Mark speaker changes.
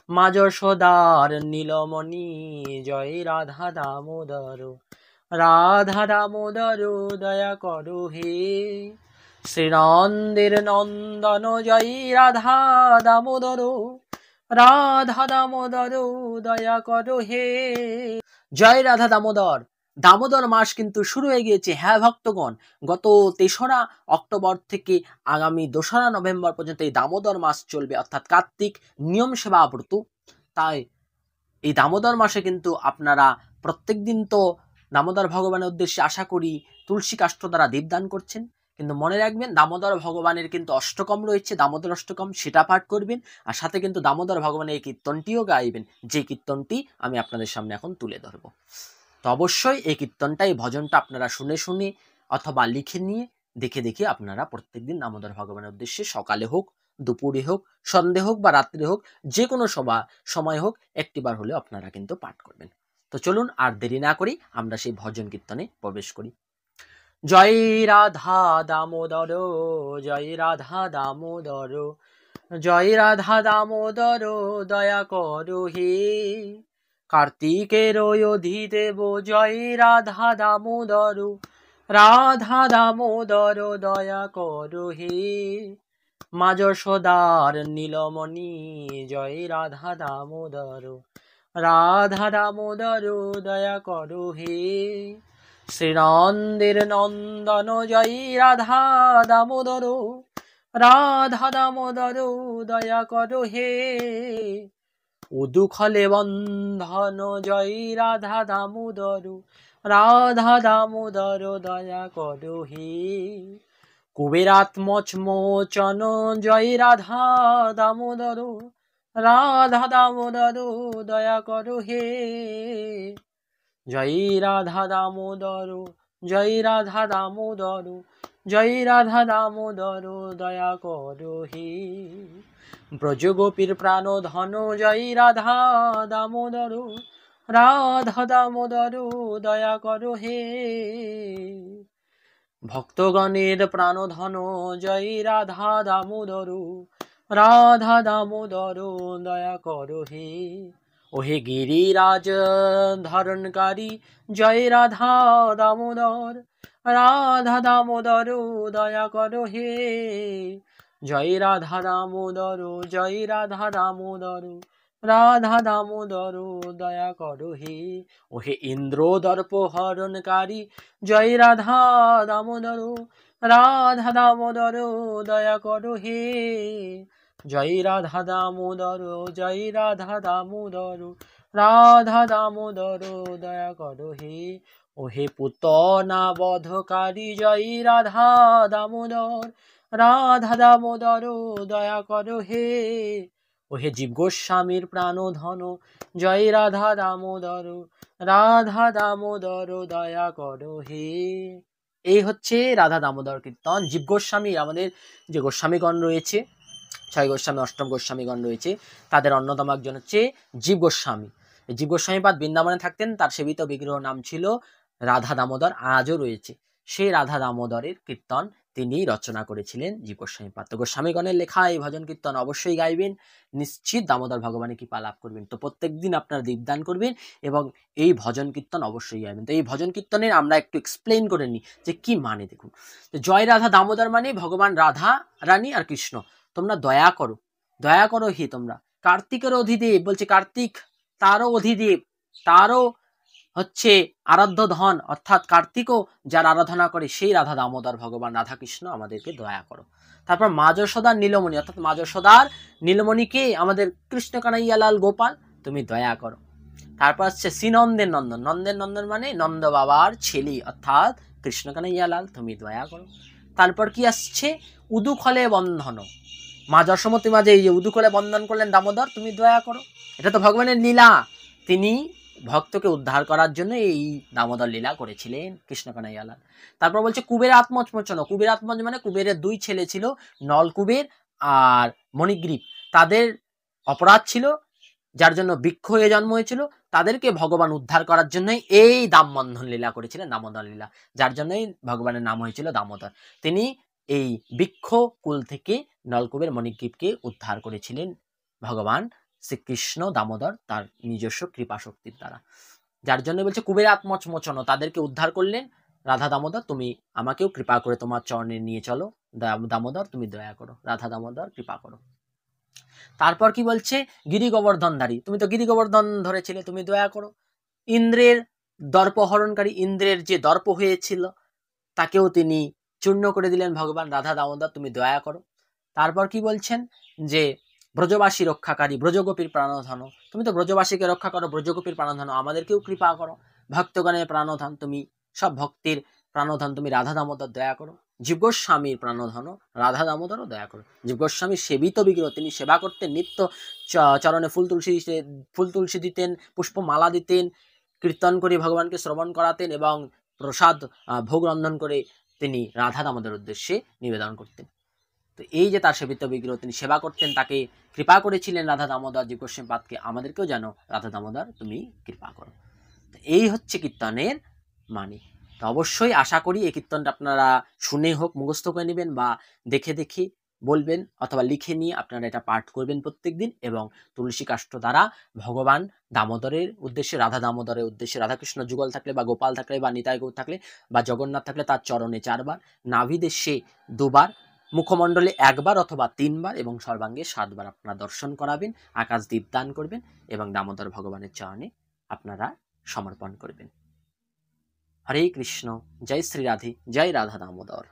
Speaker 1: মা যশোদার নীলমণি জয় রাধা দামোদর, রাধা দামোদর দয়া করো হে। শ্রীনন্দের নন্দন জয় রাধা দামোদর, রাধা দামোদর দয়া করো হে। জয় রাধা দামোদর। দামোদর মাস কিন্তু শুরু হয়ে গিয়েছে। হ্যাঁ ভক্তগণ, গত ৩রা অক্টোবর থেকে আগামী ২রা নভেম্বর পর্যন্ত এই দামোদর মাস চলবে, অর্থাৎ কার্তিক নিয়ম সেবা ব্রত। তাই এই দামোদর মাসে কিন্তু আপনারা প্রত্যেক দিন তো দামোদর ভগবানের উদ্দেশ্যে আশা করি তুলসী কাষ্ঠ দ্বারা দীপদান করছেন, কিন্তু মনে রাখবেন দামোদর ভগবানের কিন্তু অষ্টকম রয়েছে, দামোদর অষ্টকম, সেটা পাঠ করবেন। আর সাথে কিন্তু দামোদর ভগবানের এই কীর্তনটিও গাইবেন, যে কীর্তনটি আমি আপনাদের সামনে এখন তুলে ধরবো। তো অবশ্যই এই কীর্তনটা, এই ভজনটা আপনারা শুনে শুনে অথবা লিখে নিয়ে দেখে দেখে আপনারা প্রত্যেকদিন দামোদর ভগবানের উদ্দেশ্যে সকালে হোক, দুপুরে হোক, সন্ধে হোক বা রাত্রে হোক, যে কোনো সময় হোক একটিবার হলেও আপনারা কিন্তু পাঠ করবেন। তো চলুন আর দেরি না করি আমরা সেই ভজন কীর্তনে প্রবেশ করি। জয় রাধা দামোদর, জয় রাধা দামোদর, জয় রাধা দামোদর দয়া করো হে। কার্তিকের অধিদেব জয় রাধা দামোদর, রাধা দামোদর দয়া করো হে। মা যশোদার নীলমণি জয় রাধা দামোদর, রাধা দামোদর দয়া করো হে। শ্রীনন্দের নন্দন জয় রাধা দামোদর, রাধা দামোদর দয়া করো হে। উদুখলে বন্ধন জয় রাধা দামোদর, রাধা দামোদর দয়া করো হে। কুবেরাত্মচমোচন জয় রাধা দামোদর, রাধা দামোদর দয়া করো হে। জয় রাধা দামোদর, জয় রাধা দামোদর, জয় রাধা দামোদর দয়া করো হে। ব্রজগোপীর প্রাণ ধন জয় রাধা দামোদর, রাধা দামোদর দয়া করো হে। ভক্তগণের প্রাণ ধন জয় রাধা দামোদর, রাধা দামোদর দয়া করো হে। ওহে গিরিরাজ ধারণকারী জয় রাধা দামোদর, রাধা দামোদর দয়া করো হে। জয় রাধা দামোদর, জয় রাধা দামোদর, রাধা দামোদর দয়া করো হে। ওহে ইন্দ্র দর্প হরণকারী জয় রাধা দামোদর, রাধা দামোদর দয়া করো হে। জয় রাধা দামোদর, জয় রাধা দামোদর, রাধা দামোদর দয়া করো হে। ওহে পুতনা বধকারী জয় রাধা দামোদর, রাধা দামোদর দয়া করো হে। ওহে জীব গোস্বামীর প্রাণ ধন জয় রাধা দামোদর, রাধা দামোদর দয়া করো হে। এই হচ্ছে রাধা দামোদর কীর্তন। জীব গোস্বামী, আমাদের যে গোস্বামীগণ রয়েছে, ৬ গোস্বামী, অষ্টম গোস্বামীগণ রয়েছে, তাদের অন্যতম একজন হচ্ছে জীব গোস্বামী। জীব গোস্বামীপাদ বৃন্দাবনে থাকতেন, তার সেবিত বিগ্রহ নাম ছিল রাধা দামোদর, আজও রয়েছে। সেই রাধা দামোদরের কীর্তন তিনি রচনা করেছিলেন জীব গোস্বামীপাদ। তো গোস্বামীগণের লেখা এই ভজন কীর্তন অবশ্যই গাইবেন, নিশ্চিত দামোদর ভগবানের কৃপা লাভ করবেন। তো প্রত্যেকদিন আপনারা দীপদান করবেন এবং এই ভজন কীর্তন অবশ্যই গাইবেন। তো এই ভজন কীর্তনের আমরা একটু এক্সপ্লেন করে নিই যে কি মানে। দেখুন, জয় রাধা দামোদর মানে ভগবান রাধা রানী আর কৃষ্ণ, তোমরা দয়া করো, দয়া করো হে তোমরা। কার্তিকের অধিদেব বলছে, কার্তিক তারও অধিদেব, তারও হচ্ছে আরাধ্য ধন, অর্থাৎ কার্তিকও যার আরাধনা করে সেই রাধা দামোদর ভগবান রাধা কৃষ্ণ, আমাদেরকে দয়া করো। তারপর মা যশোদার নীলমণি, অর্থাৎ মা যশোদার নীলমণিকে আমাদের কৃষ্ণ কানাইয়ালাল গোপাল, তুমি দয়া করো। তারপর হচ্ছে শ্রীনন্দের নন্দন, নন্দের নন্দন মানে নন্দ বাবার ছেলে, অর্থাৎ কৃষ্ণ কানাইয়ালাল, তুমি দয়া করো। তারপর কি আসছে, উদুখলে বন্ধন, মা যশোমতী মাঝে এই যে উদুখলে বন্ধন করলেন দামোদর, তুমি দয়া করো। এটা তো ভগবানের লীলা, তিনি ভক্তকে উদ্ধার করার জন্য এই দামোদর লীলা করেছিলেন কৃষ্ণ কানাইয়ালাল। তারপর বলছে কুবের আত্মচমোচন, কুবের আত্মজ মানে কুবেরের 2 ছেলে ছিল, নলকুবের আর মণিগ্রীব। তাদের অপরাধ ছিল, যার জন্য বৃক্ষ হয়ে জন্ম হয়েছিল, তাদেরকে ভগবান উদ্ধার করার জন্যই এই দামবন্ধন লীলা করেছিলেন, দামোদর লীলা, যার জন্যই ভগবানের নাম হয়েছিল দামোদর। তিনি এই বৃক্ষ কুল থেকে নলকুবের মণিগ্রীবকে উদ্ধার করেছিলেন ভগবান শ্রীকৃষ্ণ দামোদর তার নিজস্ব কৃপা শক্তির দ্বারা, যার জন্য বলছে কুবের আত্মমোচন, তাদেরকে উদ্ধার করলেন রাধা দামোদর, তুমি আমাকেও কৃপা করে তোমার চরণে নিয়ে চলো, দামোদর তুমি দয়া করো, রাধা দামোদর কৃপা করো। তারপর কি বলছে, গিরি গোবর্ধনধারী, তুমি তো গিরি গোবর্ধন ধরেছিলে, তুমি দয়া করো। ইন্দ্রের দর্পহরণকারী, ইন্দ্রের যে দর্প হয়েছিল তাকেও তিনি চূর্ণ করে দিলেন ভগবান, রাধা দামোদর তুমি দয়া করো। তারপর কি বলছেন, যে ব্রজবাসী রক্ষাকারী, ব্রজগোপীর প্রাণধন, তুমি তো ব্রজবাসীকে রক্ষা করো, ব্রজগোপীর প্রাণধন, আমাদেরকেও কৃপা করো। ভক্তগণের প্রাণধন তুমি, সব ভক্তির প্রাণধন তুমি, রাধা দামোদর দয়া করো। জীবগোস্বামীর প্রাণধন রাধা দামোদরও দয়া করো। জীবগোস্বামী সেবিত বিগ্রহ, তিনি সেবা করতেন, নিত্য চরণে ফুল তুলসী দিতেন, পুষ্পমালা দিতেন, কীর্তন করে ভগবানকে শ্রবণ করাতেন এবং প্রসাদ ভোগ রন্ধন করে তিনি রাধা দামোদরের উদ্দেশ্যে নিবেদন করতেন। তো এই যে তার সেবিত বিগ্রহ, তিনি সেবা করতেন, তাকে কৃপা করেছিলেন রাধা দামোদর জীবগোস্বামী পাদকে, আমাদেরকেও যেন রাধা দামোদর তুমি কৃপা করো। তো এই হচ্ছে কীর্তনের মানে। তো অবশ্যই আশা করি এই কীর্তনটা আপনারা শুনে হোক মুখস্থ করে নেবেন, বা দেখে দেখে বলবেন, অথবা লিখে নিয়ে আপনারা এটা পাঠ করবেন প্রত্যেক দিন, এবং তুলসী কাষ্ঠ দ্বারা ভগবান দামোদরের উদ্দেশ্যে, রাধা দামোদরের উদ্দেশ্যে, রাধাকৃষ্ণ যুগল থাকলে বা গোপাল থাকলে বা নিতাই গৌর থাকলে বা জগন্নাথ থাকলে তার চরণে 4 বার, নাভিদেশে 2 বার, মুখমণ্ডলে 1 বার অথবা 3 বার এবং সর্বাঙ্গে 7 বার আপনারা দর্শন করাবেন, আকাশ দীপ দান করবেন এবং দামোদর ভগবানের চরণে আপনারা সমর্পণ করবেন। হরে কৃষ্ণ, জয় শ্রী রাধে, জয় রাধা দামোদর।